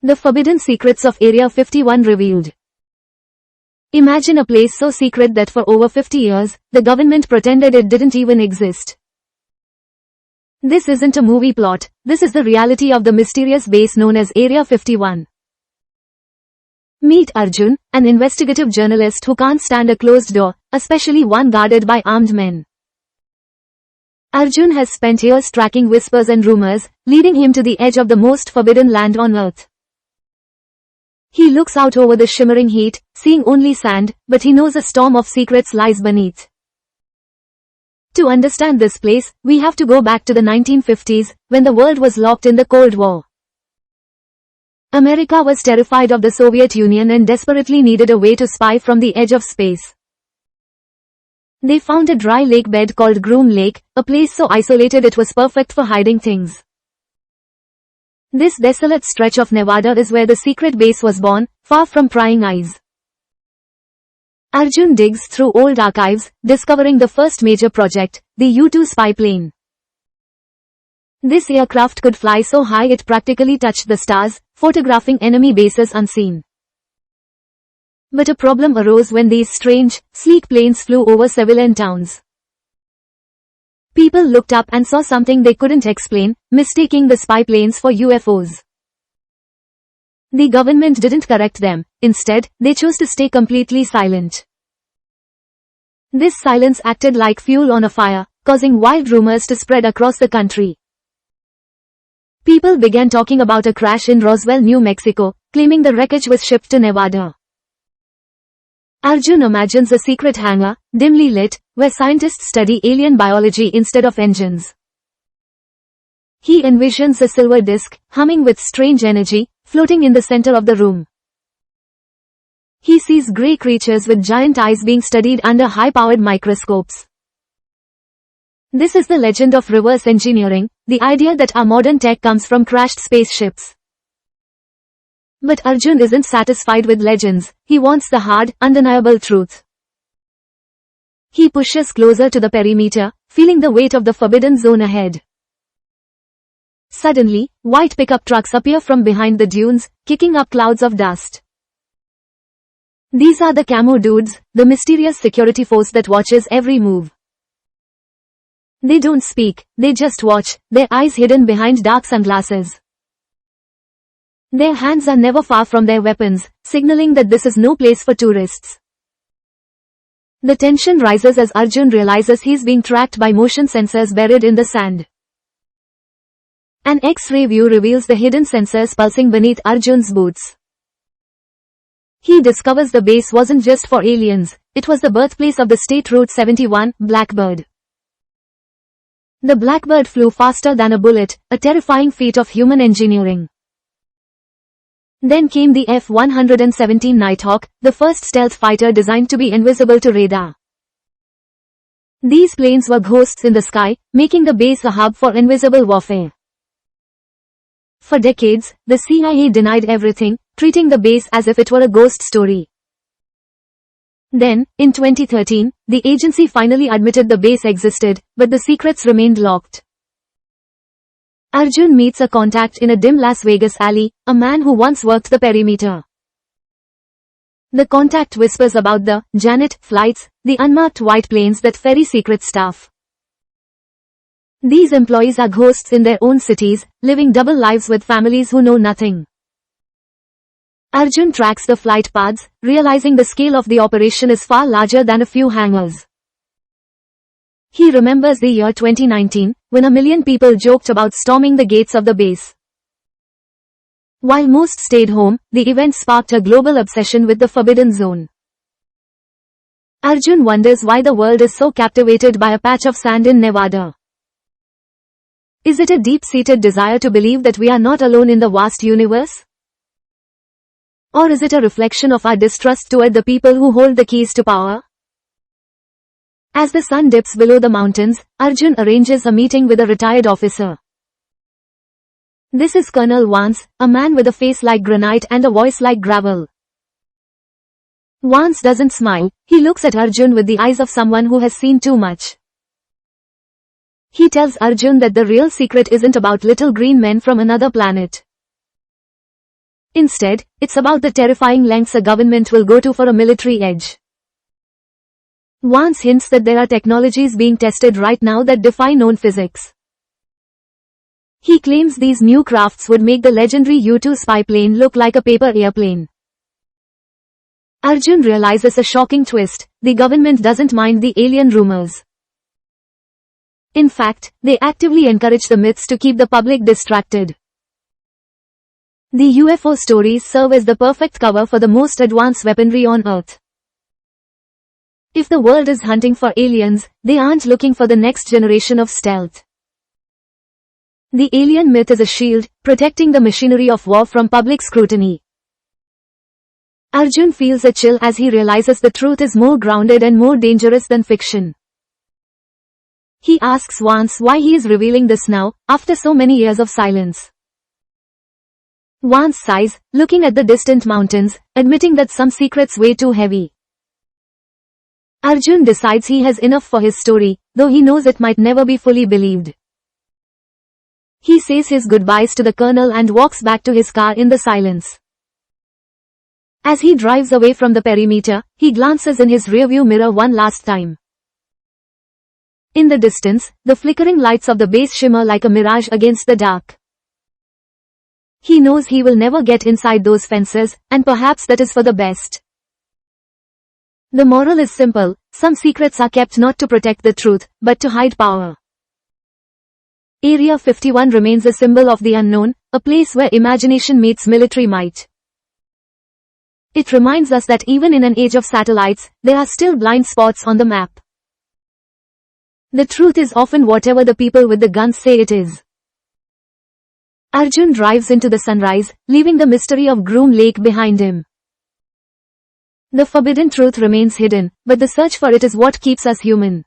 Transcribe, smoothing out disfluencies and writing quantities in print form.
The Forbidden Secrets of Area 51 revealed. Imagine a place so secret that for over 50 years, the government pretended it didn't even exist. This isn't a movie plot, this is the reality of the mysterious base known as Area 51. Meet Arjun, an investigative journalist who can't stand a closed door, especially one guarded by armed men. Arjun has spent years tracking whispers and rumors, leading him to the edge of the most forbidden land on earth. He looks out over the shimmering heat, seeing only sand, but he knows a storm of secrets lies beneath. To understand this place, we have to go back to the 1950s, when the world was locked in the Cold War. America was terrified of the Soviet Union and desperately needed a way to spy from the edge of space. They found a dry lake bed called Groom Lake, a place so isolated it was perfect for hiding things. This desolate stretch of Nevada is where the secret base was born, far from prying eyes. Arjun digs through old archives, discovering the first major project, the U-2 spy plane. This aircraft could fly so high it practically touched the stars, photographing enemy bases unseen. But a problem arose when these strange, sleek planes flew over civilian towns. People looked up and saw something they couldn't explain, mistaking the spy planes for UFOs. The government didn't correct them, instead, they chose to stay completely silent. This silence acted like fuel on a fire, causing wild rumors to spread across the country. People began talking about a crash in Roswell, New Mexico, claiming the wreckage was shipped to Nevada. Arjun imagines a secret hangar, dimly lit, where scientists study alien biology instead of engines. He envisions a silver disk, humming with strange energy, floating in the center of the room. He sees grey creatures with giant eyes being studied under high-powered microscopes. This is the legend of reverse engineering, the idea that our modern tech comes from crashed spaceships. But Arjun isn't satisfied with legends, he wants the hard, undeniable truth. He pushes closer to the perimeter, feeling the weight of the forbidden zone ahead. Suddenly, white pickup trucks appear from behind the dunes, kicking up clouds of dust. These are the camo dudes, the mysterious security force that watches every move. They don't speak, they just watch, their eyes hidden behind dark sunglasses. Their hands are never far from their weapons, signaling that this is no place for tourists. The tension rises as Arjun realizes he's being tracked by motion sensors buried in the sand. An X-ray view reveals the hidden sensors pulsing beneath Arjun's boots. He discovers the base wasn't just for aliens, it was the birthplace of the State Route 71, Blackbird. The Blackbird flew faster than a bullet, a terrifying feat of human engineering. Then came the F-117 Nighthawk, the first stealth fighter designed to be invisible to radar. These planes were ghosts in the sky, making the base a hub for invisible warfare. For decades, the CIA denied everything, treating the base as if it were a ghost story. Then, in 2013, the agency finally admitted the base existed, but the secrets remained locked. Arjun meets a contact in a dim Las Vegas alley, a man who once worked the perimeter. The contact whispers about the Janet flights, the unmarked white planes that ferry secret staff. These employees are ghosts in their own cities, living double lives with families who know nothing. Arjun tracks the flight paths, realizing the scale of the operation is far larger than a few hangars. He remembers the year 2019, when 1 million people joked about storming the gates of the base. While most stayed home, the event sparked a global obsession with the Forbidden Zone. Arjun wonders why the world is so captivated by a patch of sand in Nevada. Is it a deep-seated desire to believe that we are not alone in the vast universe? Or is it a reflection of our distrust toward the people who hold the keys to power? As the sun dips below the mountains, Arjun arranges a meeting with a retired officer. This is Colonel Vance, a man with a face like granite and a voice like gravel. Vance doesn't smile, he looks at Arjun with the eyes of someone who has seen too much. He tells Arjun that the real secret isn't about little green men from another planet. Instead, it's about the terrifying lengths a government will go to for a military edge. Vance hints that there are technologies being tested right now that defy known physics. He claims these new crafts would make the legendary U-2 spy plane look like a paper airplane. Arjun realizes a shocking twist: the government doesn't mind the alien rumors. In fact, they actively encourage the myths to keep the public distracted. The UFO stories serve as the perfect cover for the most advanced weaponry on Earth. If the world is hunting for aliens, they aren't looking for the next generation of stealth. The alien myth is a shield, protecting the machinery of war from public scrutiny. Arjun feels a chill as he realizes the truth is more grounded and more dangerous than fiction. He asks Vance why he is revealing this now, after so many years of silence. Vance sighs, looking at the distant mountains, admitting that some secrets weigh too heavy. Arjun decides he has enough for his story, though he knows it might never be fully believed. He says his goodbyes to the colonel and walks back to his car in the silence. As he drives away from the perimeter, he glances in his rearview mirror one last time. In the distance, the flickering lights of the base shimmer like a mirage against the dark. He knows he will never get inside those fences, and perhaps that is for the best. The moral is simple: some secrets are kept not to protect the truth, but to hide power. Area 51 remains a symbol of the unknown, a place where imagination meets military might. It reminds us that even in an age of satellites, there are still blind spots on the map. The truth is often whatever the people with the guns say it is. Arjun drives into the sunrise, leaving the mystery of Groom Lake behind him. The forbidden truth remains hidden, but the search for it is what keeps us human.